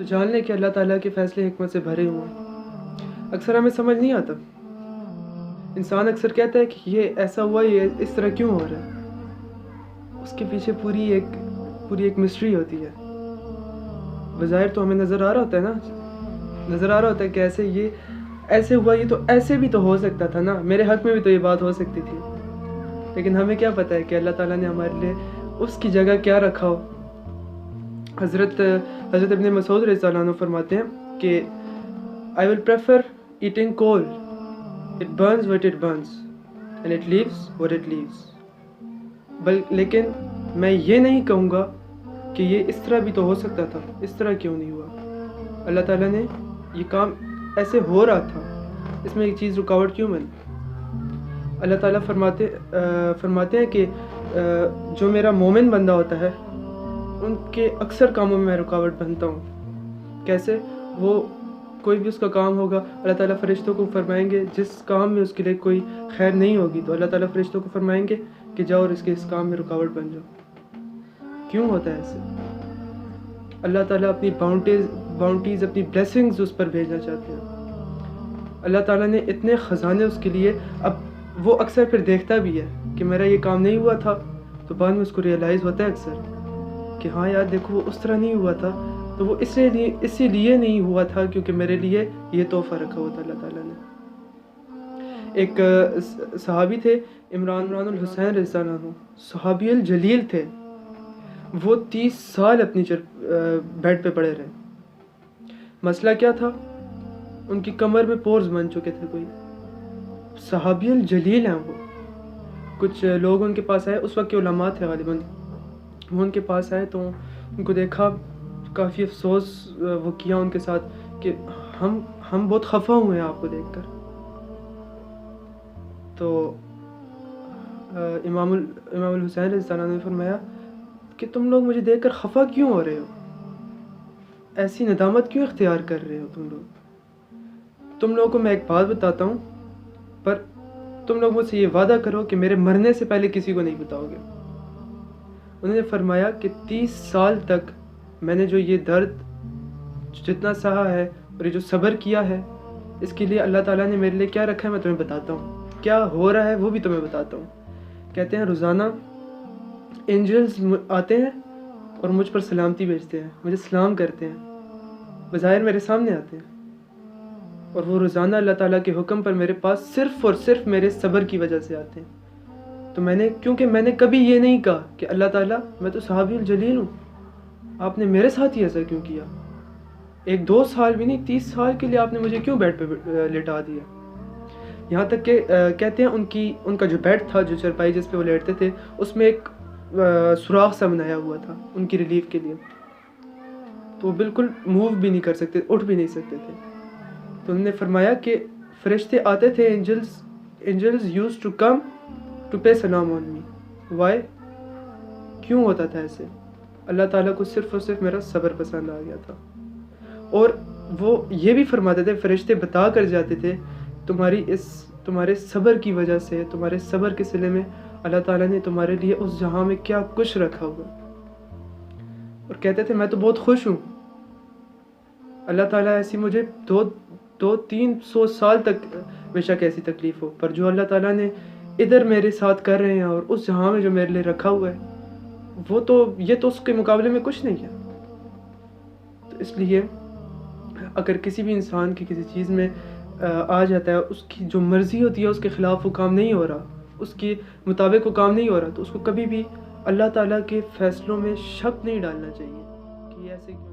تو جان لیں کہ اللہ تعالیٰ کے فیصلے حکمت سے بھرے ہوئے ہیں۔ اکثر ہمیں سمجھ نہیں آتا، انسان اکثر کہتا ہے کہ یہ ایسا ہوا، یہ اس طرح کیوں ہو رہا ہے، اس کے پیچھے پوری ایک مسٹری ہوتی ہے۔ بظاہر تو ہمیں نظر آ رہا ہوتا ہے نا، نظر آ رہا ہوتا ہے کہ ایسے ہوا، یہ تو ایسے بھی تو ہو سکتا تھا نا، میرے حق میں بھی تو یہ بات ہو سکتی تھی، لیکن ہمیں کیا پتہ ہے کہ اللہ تعالیٰ نے ہمارے لیے اس کی جگہ کیا رکھا ہو۔ حضرت ابن مسعود رضی اللہ عنہ فرماتے ہیں کہ I will prefer eating coal. It burns what it burns and it leaves what it leaves. لیکن میں یہ نہیں کہوں گا کہ یہ اس طرح بھی تو ہو سکتا تھا، اس طرح کیوں نہیں ہوا۔ اللہ تعالیٰ نے یہ کام ایسے ہو رہا تھا، اس میں ایک چیز رکاوٹ کیوں بنی؟ اللہ تعالیٰ فرماتے ہیں کہ جو میرا مومن بندہ ہوتا ہے ان کے اکثر کاموں میں رکاوٹ بنتا ہوں۔ کیسے؟ وہ کوئی بھی اس کا کام ہوگا، اللہ تعالیٰ فرشتوں کو فرمائیں گے جس کام میں اس کے لیے کوئی خیر نہیں ہوگی تو اللہ تعالیٰ فرشتوں کو فرمائیں گے کہ جاؤ اور اس کام میں رکاوٹ بن جاؤ۔ کیوں ہوتا ہے ایسے؟ اللہ تعالیٰ اپنی باؤنٹیز اپنی بلیسنگز اس پر بھیجنا چاہتے ہیں۔ اللہ تعالیٰ نے اتنے خزانے اس کے لیے، اب وہ اکثر پھر دیکھتا بھی ہے کہ میرا یہ کام نہیں ہوا تھا، تو بعد میں اس کو ریئلائز ہوتا ہے اکثر کہ ہاں یار دیکھو وہ اس طرح نہیں ہوا تھا، تو وہ اسی لیے نہیں ہوا تھا کیونکہ میرے لیے یہ تحفہ رکھا ہوا تھا اللہ تعالیٰ نے۔ ایک صحابی تھے عمران الحسین رضی اللہ عنہ، صحابی الجلیل تھے، وہ 30 سال اپنی بیڈ پہ پڑے رہے۔ مسئلہ کیا تھا؟ ان کی کمر میں پورز بن چکے تھے کوئی۔ صحابی الجلیل ہیں وہ۔ کچھ لوگ ان کے پاس آئے، اس وقت کے علماء تھے غالباً، وہ ان کے پاس آئے تو ان کو دیکھا، کافی افسوس وہ کیا ان کے ساتھ کہ ہم بہت خفا ہوئے ہیں آپ کو دیکھ کر۔ تو امام الحسین رضی اللہ عنہ نے فرمایا کہ تم لوگ مجھے دیکھ کر خفا کیوں ہو رہے ہو، ایسی ندامت کیوں اختیار کر رہے ہو تم لوگوں کو میں ایک بات بتاتا ہوں، پر تم لوگ مجھ سے یہ وعدہ کرو کہ میرے مرنے سے پہلے کسی کو نہیں بتاؤ گے۔ انہوں نے فرمایا کہ 30 سال تک میں نے جو یہ درد جتنا سہا ہے اور یہ جو صبر کیا ہے، اس کے لیے اللہ تعالیٰ نے میرے لیے کیا رکھا ہے میں تمہیں بتاتا ہوں، کیا ہو رہا ہے وہ بھی تمہیں بتاتا ہوں۔ کہتے ہیں روزانہ اینجلز آتے ہیں اور مجھ پر سلامتی بھیجتے ہیں، مجھے سلام کرتے ہیں، بظاہر میرے سامنے آتے ہیں، اور وہ روزانہ اللہ تعالیٰ کے حکم پر میرے پاس صرف اور صرف میرے صبر کی وجہ سے آتے ہیں۔ تو کیونکہ میں نے کبھی یہ نہیں کہا کہ اللہ تعالیٰ میں تو صحابی الجلیل ہوں، آپ نے میرے ساتھ ہی ایسا کیوں کیا؟ 1-2 سال بھی نہیں، 30 سال کے لیے آپ نے مجھے کیوں بیڈ پہ لٹا دیا؟ یہاں تک کہ کہتے ہیں ان کا جو بیڈ تھا، جو چرپائی جس پہ وہ لیٹتے تھے، اس میں ایک سوراخ سا بنایا ہوا تھا ان کی ریلیف کے لیے، تو وہ بالکل موو بھی نہیں کر سکتے، اٹھ بھی نہیں سکتے تھے۔ تو انہوں نے فرمایا کہ فرشتے آتے تھے، angels use to come to pay سلام آن می۔ وائی؟ کیوں ہوتا تھا ایسے؟ اللہ تعالیٰ کو صرف اور صرف میرا صبر پسند آ گیا تھا، اور وہ یہ بھی فرماتے تھے، فرشتے بتا کر جاتے تھے تمہارے صبر کی وجہ سے، تمہارے صبر کے صلے میں اللہ تعالیٰ نے تمہارے لیے اس جہاں میں کیا کچھ رکھا ہوا۔ اور کہتے تھے میں تو بہت خوش ہوں، اللہ تعالیٰ ایسی مجھے 200-300 سال تک بے شک ایسی تکلیف ہو، پر جو اللہ تعالیٰ نے ادھر میرے ساتھ کر رہے ہیں اور اس جہاں میں جو میرے لیے رکھا ہوا ہے، یہ تو اس کے مقابلے میں کچھ نہیں ہے۔ تو اس لیے اگر کسی بھی انسان کی کسی چیز میں آ جاتا ہے، اس کی جو مرضی ہوتی ہے اس کے خلاف وہ کام نہیں ہو رہا، اس کے مطابق وہ کام نہیں ہو رہا، تو اس کو کبھی بھی اللہ تعالیٰ کے فیصلوں میں شک نہیں ڈالنا چاہیے کہ یہ ایسے کیوں